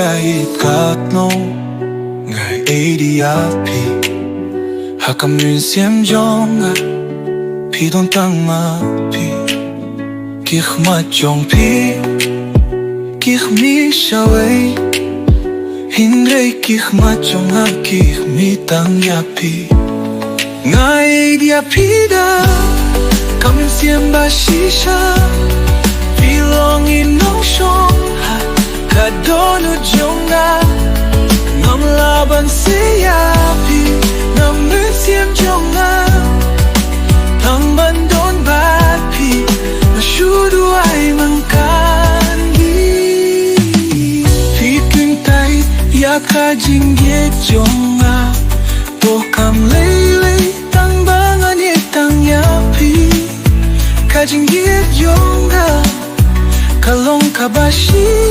gait katno ngai ADRP hakamun siem jonga pi don tangma pi kich ma jong pi kich mi shawei hindrei kich ma jong ha kich mi tang ya pi ngai ADRP da kamun siem ba shisha pilong inong shong ha kadonu jonga ngam laban siya pi namun siem jonga tang bandon bat pi na shudu ay mangkan pi kung tay ya ka jingye jonga to kam lele tang bangan ye tang ya pi ka jingye jonga kalong kabashi